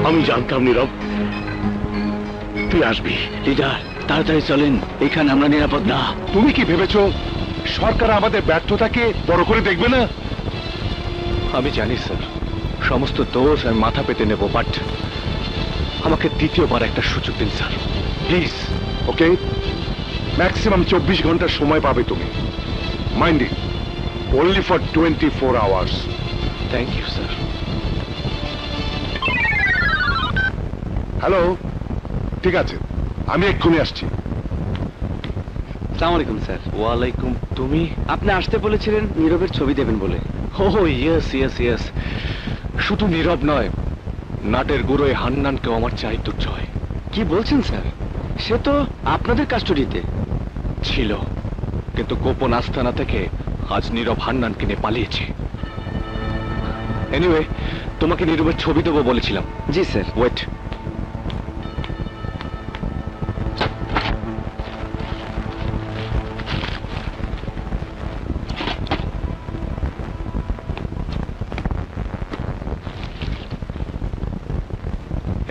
আমি জানতাম নীরব তুই আসবি। লিডার তাড়াতাড়ি চলেন, এখানে আমরা নিরাপদ না। তুমি কি ভেবেছো সরকার আমাদের ব্যর্থতাকে বড় করে দেখবে না? আমি জানি স্যার, সমস্ত দোষ আমি মাথা পেতে নেব, বাট আমাকে দ্বিতীয়বার একটা সুযোগ দিন স্যার, প্লিজ। ওকে, ম্যাক্সিমাম 24 ঘন্টার সময় পাবে তুমি। Mind it, only for 24 hours. Thank you sir. Hello, ঠিক আছে, আমি এক্ষুনি আসছি। আসসালামু আলাইকুম স্যার। ওয়ালাইকুম। তুমি? আপনি আসতে বলেছিলেন নীরবের ছবি দেবেন বলে। ও ইয়েস ইয়েস ইয়েস, শুধু নীরব নয়, নাটের গুঁড়োয় হান্নানকেও আমার চাই দুর্জয়। কি বলছেন স্যার? সে তো আপনাদের কাস্টডিতে ছিল, কিন্তু গোপন আস্তানা থেকে আজ নীরব হান্নানকে নিয়ে পালিয়েছে। এনিওয়ে, তোমাকে নীরবের ছবি দেবো বলেছিলাম। জি স্যার। ওয়েট,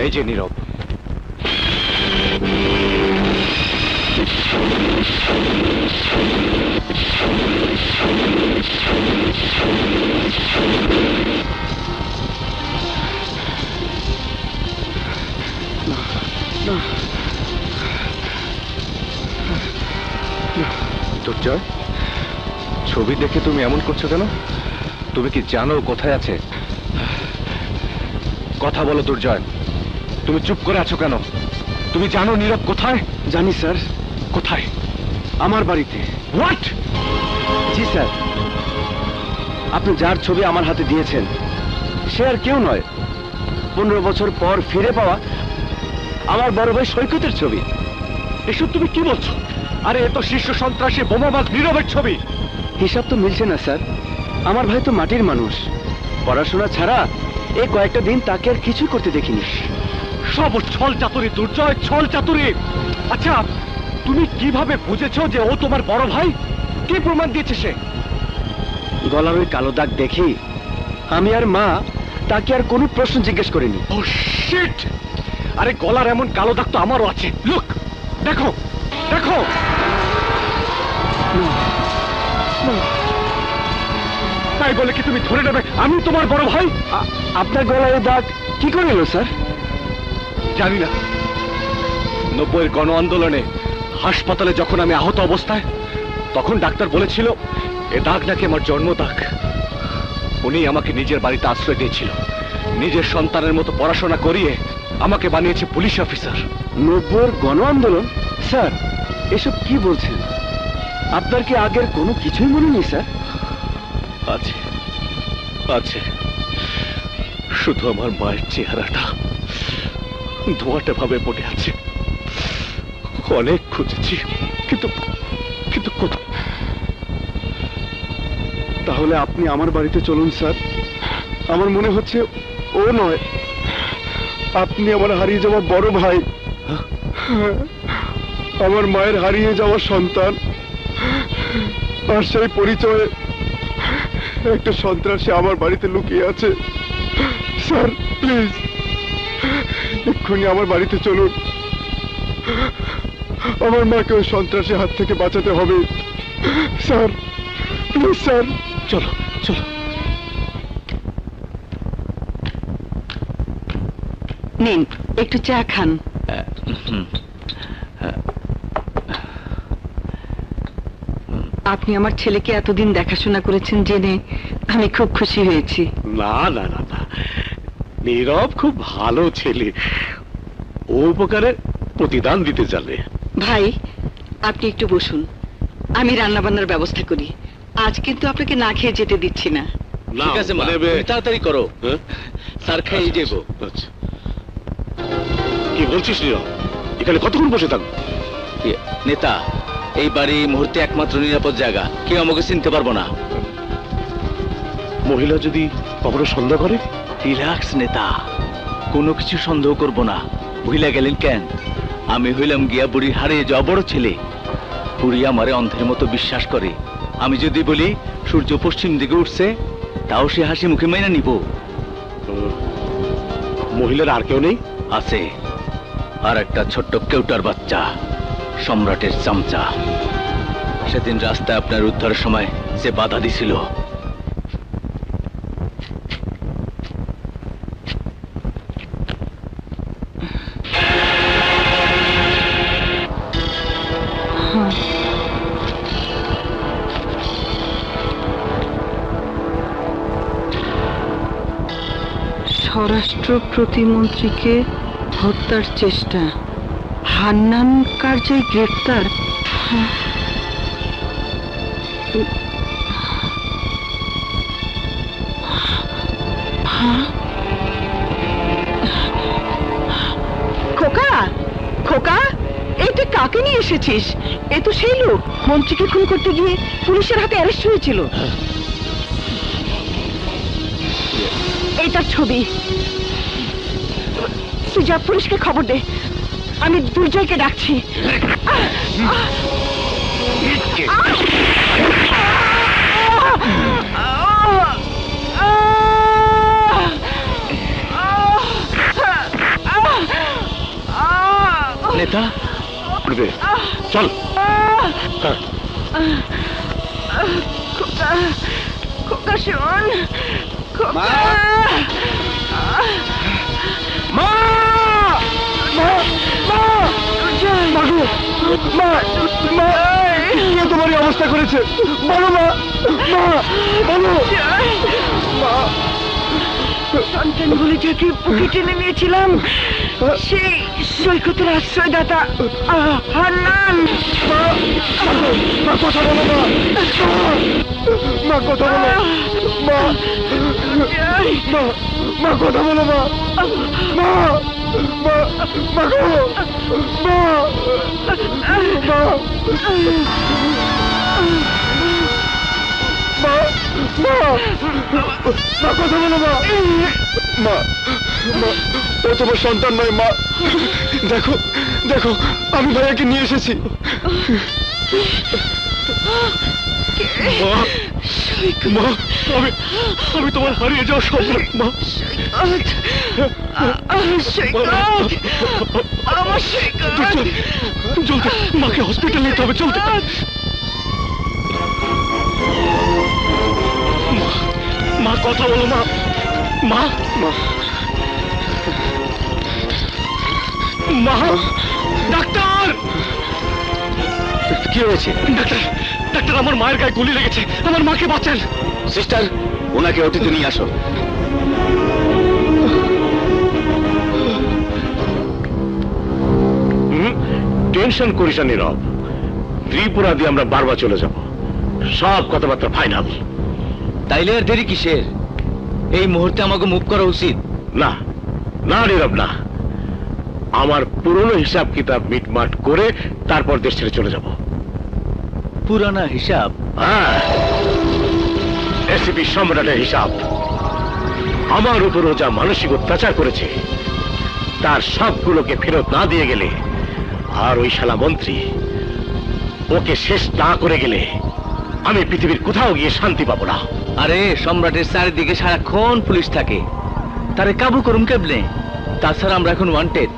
এই যে নীরব। দুর্জয়, ছবি দেখে তুমি এমন করছো কেন? তুমি কি জানো কোথায় আছে? কথা বলো দুর্জয়, তুমি চুপ করে আছো কেন? তুমি জানো নীরব কোথায়? জানি স্যার। কোথায়? আমার বাড়িতে। হোয়াট? জি স্যার, আপনি যার ছবি আমার হাতে দিয়েছেন সে আর কেউ নয়, 15 বছর পর ফিরে পাওয়া আমার বড় ভাই সৈকতের ছবি। এসব তুমি কি বলছো? আরে এ তো শীর্ষ সন্ত্রাসী বোমাবাজ নীরবের ছবি। হিসাব তো মিলছে না স্যার। আমার ভাই তো মাটির মানুষ, পড়াশোনা ছাড়া এই কয়েকটা দিন তাকে আর কিছুই করতে দেখিনি। সব ছল চাতুরি দুর্জয়, ছল চাতুরি। আচ্ছা, তুমি কিভাবে বুঝেছো যে ও তোমার বড় ভাই? কি প্রমাণ দিয়েছে সে? গলার ওই কালো দাগ দেখি আমি আর মা তাকে আর কোনো প্রশ্ন জিজ্ঞেস করিনি। ও শিট! আরে গলার এমন কালো দাগ তো আমারও আছে। লুক, দেখো দেখো। তাই বলে কি তুমি ধরে নেবে আমি তোমার বড় ভাই? আপনার গলায় দাগ কি করে এলো স্যার? জানি না। 90-এর গণ আন্দোলনে হাসপাতালে যখন আমি আহত অবস্থায়, তখন ডাক্তার বলেছিল এ দাগ নাকি আমার জন্ম দাগ। উনি আমাকে নিজের বাড়িতে আশ্রয় দিয়েছিল, নিজের সন্তানের মতো পড়াশোনা করিয়ে আমাকে বানিয়েছে পুলিশ অফিসার। 90-এর গণ আন্দোলন? স্যার এসব কি বলছেন? আপনার কি আগের কোনো কিছুই মনে নেই স্যার? আছে আছে, শুধু আমার মায়ের চেহারাটা ধোঁয়াটে ভাবে পড়ে আছে। অনেক খুঁজেছি, কিন্তু কিন্তু কোথাও। তাহলে আপনি আমার বাড়িতে চলুন স্যার। আমার মনে হচ্ছে ও নয়, আপনি আমার হারিয়ে যাওয়া বড় ভাই, আমার মায়ের হারিয়ে যাওয়া সন্তান, আর সেই পরিচয়ে একটা সন্ত্রাসী আমার বাড়িতে লুকিয়ে আছে। স্যার প্লিজ এক্ষুনি আমার বাড়িতে চলুন, আমার মাকে ওই সন্ত্রাসী হাত থেকে বাঁচাতে হবে। Sir please sir. চলো চলো। নিন একটু চা খান। আপনি আমার ছেলেকে এতদিন দেখাশোনা করেছেন জেনে আমি খুব খুশি হয়েছি। না না না না, নীরব খুব ভালো ছেলে, ও উপকারের প্রতিদান দিতে জানে। ভাই আপনি একটু বসুন, আমি রান্না বান্নার ব্যবস্থা করি। আজ কিন্তু আপনাকে না খেয়ে যেতে দিচ্ছি না। ঠিক আছে মা, তুমি তাড়াতাড়ি করো, স্যার খাইয়ে দেবো। কি বলছিস নীরব? এখানে কতক্ষণ বসে থাকবো? নেতা, এই বাড়ি এই মুহূর্তে একমাত্র নিরাপদ জায়গা, কেউ আমাকে চিনতে পারবো না। মহিলা যদি কখনো সন্দেহ করে? রিল্যাক্স নেতা, কোনো কিছু সন্দেহ করব না। ভুইলা গেলেন কেন? আমি হইলাম গিয়া বুড়ির হারিয়ে যাওয়া বড় ছেলে। বুড়ি আমারে অন্ধের মতো বিশ্বাস করে। আমি যদি বলি সূর্য পশ্চিম দিকে উঠছে, তাও সে হাসি মুখে মেনে নিব। মহিলার আর কেউ নেই? আছে, আর একটা ছোট্ট কেউটার বাচ্চা, সম্রাটের চামচা। সেদিন রাস্তায় আপনার উদ্ধারের সময় যে বাধা দিছিল। স্বরাষ্ট্র প্রতিমন্ত্রীকে হত্যার চেষ্টা, হান্নান কার্যে গ্রেপ্তার। খোকা, খোকা, এই তুই কাকে নিয়ে এসেছিস? এ তো সেই লোক মন্ত্রীকে খুন করতে গিয়ে পুলিশের হাতে অ্যারেস্ট হয়েছিল। এই তার ছবি। তুই যা, পুলিশকে খবর দে, আমি দুর্জয়কে ডাকছি। নেতা, চল। খোকা, খোকা শোন, খোকা। মা! মা! মা! দুর্জয়, মা গো! মা! মা! কে তোমার এই অবস্থা করেছে? বলো মা! মা! বলো! দুর্জয়, মা! সন্তানগুলি যাকে বুকে টেনে নিয়েছিলাম, সেই সৈকতের আশ্রয়দাতা হান্নান। মা! মা কথা বলো মা! মা কথা বলো! মা! মা! মা কথা বলো মা! মা! মা! মা গো! মা! মা! মা! মা! মা কথা বলো মা! মা! মা! ও তোমার সন্তান নয় মা! দেখো, দেখো, আমি ভাইয়াকে নিয়ে এসেছি। মা! মা! আমি তোমার হারিয়ে যাওয়া সম্রাট মা! সৈকত, আমার সৈকত। চলতে মাকে হসপিটালে নিতে হবে, চলতে। মা কথা বলো মা! মা! মা! মা! ডাক্তার! কি হয়েছে? ডাক্তার, ডাক্তার, আমার মায়ের গায়ে গুলি লেগেছে, আমার মাকে বাঁচান। সিস্টার, ওনাকে ওটিতে নিয়ে আসো। টেনশন করিস না নীরব, ত্রিপুরা দিয়ে আমরা বারবার চলে যাব, সব কথাবার্তা ফাইনাল। তাইলে আর দেরি কিসের? এই মুহূর্তে আমাকে মুভ করা উচিত। না না নীরব না, আমার পুরনো হিসাব কিতাব মিটমাট করে তারপর দেশ ছেড়ে চলে যাব। পুরানা হিসাব? হ্যাঁ, এসিপি সম্রাটের হিসাব। আমার উপরও যা মানসিক অত্যাচার করেছে তার সবগুলোকে ফেরত না দিয়ে গেলে, আর ওই শালা মন্ত্রী ওকে শেষ না করে গেলে আমি পৃথিবীর কোথাও গিয়ে শান্তি পাবো না। আরে, সম্রাটের চারিদিকে সারাক্ষণ পুলিশ থাকে, তারে কাবু করুম কেবনে? তাছাড়া আমরা এখন ওয়ান্টেড।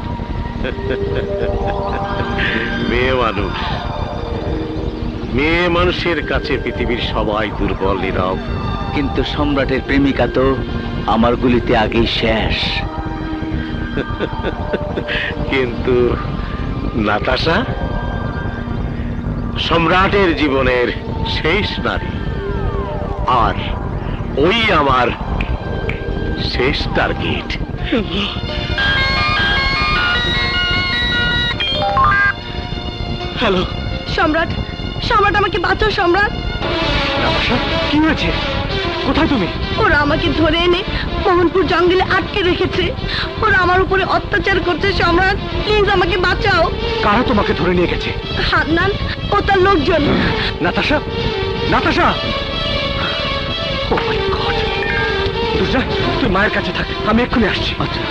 মেয়ে মানুষ, মেয়ে মানুষের কাছে পৃথিবীর সবাই দুর্বল নীরব। কিন্তু সম্রাটের প্রেমিকা তো আমার গুলিতে আগেই শেষ। কিন্তু নাতাশা সম্রাটের জীবনের শেষ নারী, আর ওই আমার শেষ টার্গেট। হ্যালো সম্রাট, সম্রাট, আমাকে বাঁচাও সম্রাট। নাতাশা, কি হয়েছে? কোথায় তুমি? ওরা আমাকে ধরে এনে মোহনপুর জঙ্গলে আটকে রেখেছে। ওরা আমার উপরে অত্যাচার করছে সম্রাট, প্লিজ আমাকে বাঁচাও। কারা তোমাকে ধরে নিয়ে গেছে? হান্নান ও তার লোকজন। নাতাশা! নাতাশা! ও মাই গড! দুর্জয়, তুই মায়ের কাছে থাক, আমি এক্ষুনি আসছি। আচ্ছা।